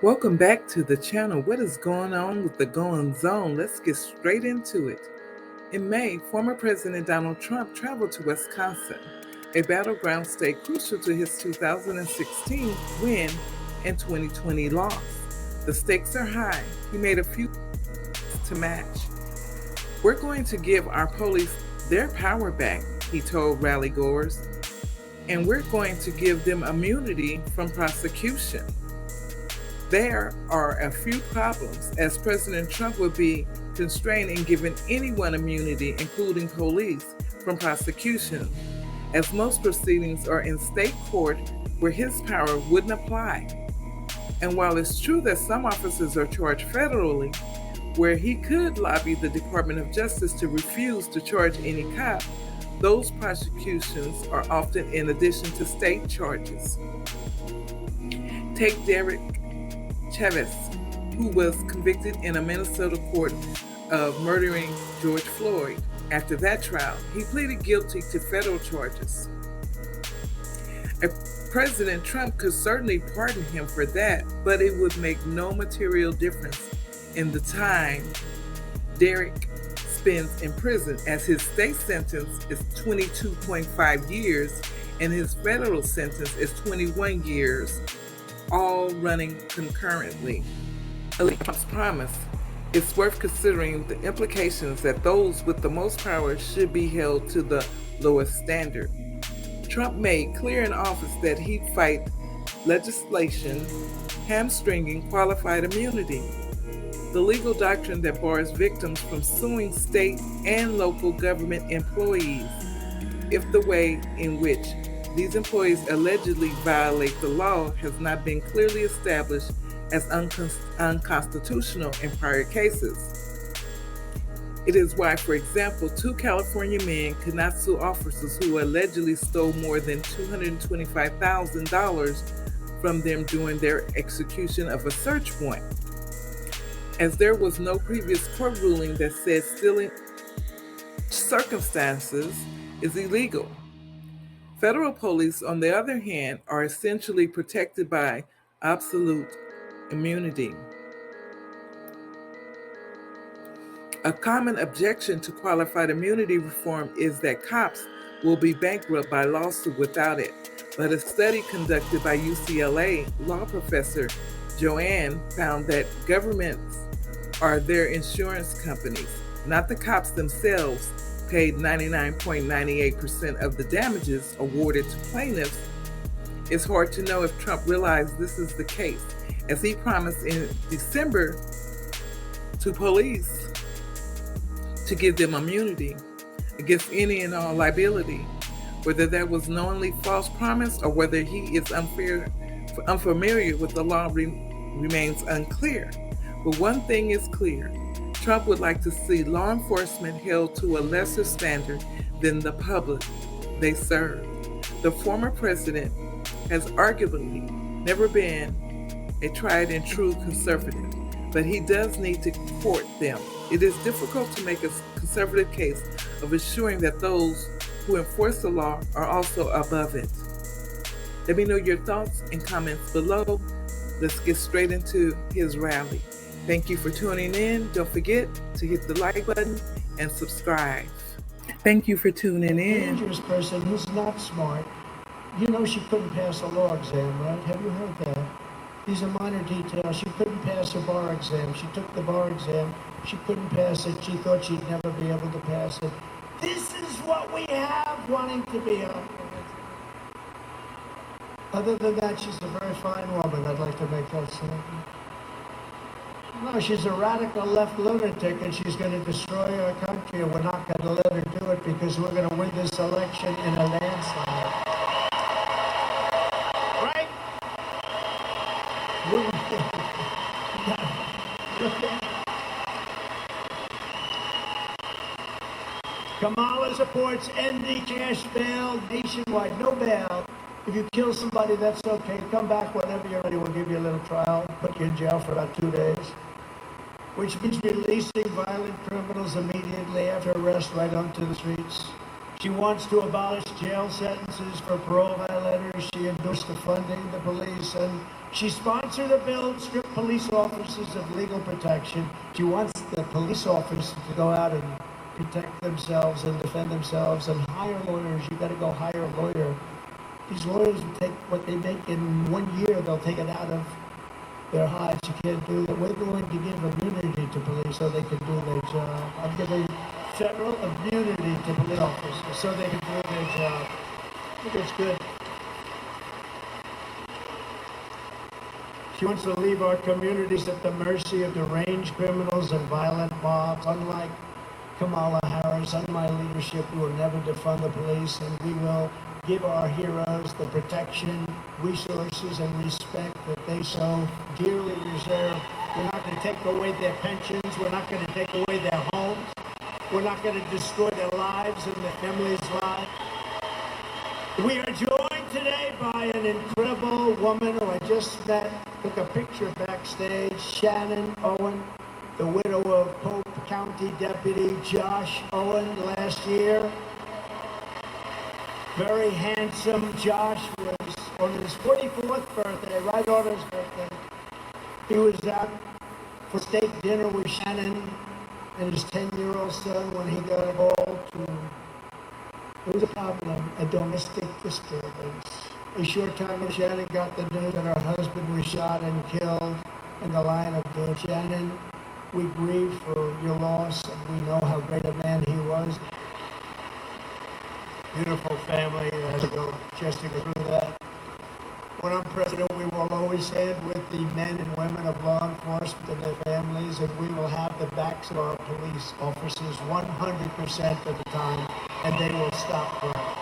Welcome back to the channel. What is going on with the Going Zone? Let's get straight into it. In May, former President Donald Trump traveled to Wisconsin, a battleground state crucial to his 2016 win and 2020 loss. The stakes are high. He made a few to match. We're going to give our police their power back, he told rally goers, and we're going to give them immunity from prosecution. There are a few problems, as President Trump would be constrained in giving anyone immunity, including police, from prosecution, as most proceedings are in state court where his power wouldn't apply. And while it's true that some officers are charged federally, where he could lobby the Department of Justice to refuse to charge any cop, those prosecutions are often in addition to state charges. Take Derek Chavis, who was convicted in a Minnesota court of murdering George Floyd. After that trial, he pleaded guilty to federal charges. President Trump could certainly pardon him for that, but it would make no material difference in the time Derek spends in prison, as his state sentence is 22.5 years and his federal sentence is 21 years, all running concurrently. Trump's promise, it's worth considering the implications that those with the most power should be held to the lowest standard. Trump made clear in office that he'd fight legislation hamstringing qualified immunity, the legal doctrine that bars victims from suing state and local government employees if the way in which these employees allegedly violate the law has not been clearly established as unconstitutional in prior cases. It is why, for example, 2 California men could not sue officers who allegedly stole more than $225,000 from them during their execution of a search warrant, as there was no previous court ruling that said stealing circumstances is illegal. Federal police, on the other hand, are essentially protected by absolute immunity. A common objection to qualified immunity reform is that cops will be bankrupt by lawsuit without it. But a study conducted by UCLA law professor Joanne found that governments are their insurance companies, not the cops themselves, paid 99.98% of the damages awarded to plaintiffs. It's hard to know if Trump realized this is the case, as he promised in December to police to give them immunity against any and all liability. Whether that was knowingly false promise or whether he is unfamiliar with the law remains unclear. But one thing is clear: Trump would like to see law enforcement held to a lesser standard than the public they serve. The former president has arguably never been a tried and true conservative, but he does need to court them. It is difficult to make a conservative case of assuring that those who enforce the law are also above it. Let me know your thoughts and comments below. Let's get straight into his rally. Thank you for tuning in. Don't forget to hit the like button and subscribe. Thank you for tuning in. Dangerous person who's not smart. You know she couldn't pass a law exam, right? Have you heard that? These are minor details. She couldn't pass a bar exam. She took the bar exam. She couldn't pass it. She thought she'd never be able to pass it. This is what we have wanting to be a... Other than that, she's a very fine woman. I'd like to make that statement. No, she's a radical left lunatic, and she's going to destroy our country, and we're not going to let her do it because we're going to win this election in a landslide. Right? Kamala supports ending cash bail nationwide. No bail. If you kill somebody, that's okay. Come back whenever you're ready. We'll give you a little trial. Put you in jail for about 2 days. Which means releasing violent criminals immediately after arrest right onto the streets. She wants to abolish jail sentences for parole violators. She endorsed defunding the police, and she sponsored a bill to strip police officers of legal protection. She wants the police officers to go out and protect themselves and defend themselves and hire lawyers. You got to go hire a lawyer. These lawyers will take what they make in 1 year, they'll take it out of their hides. You can't do that. We're going to give immunity to police so they can do their job. I'm giving federal immunity to police officers so they can do their job. I think it's good. She wants to leave our communities at the mercy of deranged criminals and violent mobs. Unlike Kamala Harris, under my leadership, we will never defund the police, and we will give our heroes the protection, resources, and respect that they so dearly deserve. We're not going to take away their pensions. We're not going to take away their homes. We're not going to destroy their lives and their families' lives. We are joined today by an incredible woman who I just met, took a picture backstage, Shannon Owen, the widow of Polk County Deputy Josh Owen last year. Very handsome. Josh was on his 44th birthday, right on his birthday. He was out for steak dinner with Shannon and his 10-year-old son when he got involved. There was a problem, a domestic disturbance. A short time ago, Shannon got the news that her husband was shot and killed in the line of duty. Shannon, we grieve for your loss, and we know how great a man he was. Beautiful family as we go just to go through that. When I'm president, we will always stand with the men and women of law enforcement and their families, and we will have the backs of our police officers 100% of the time, and they will stop crime.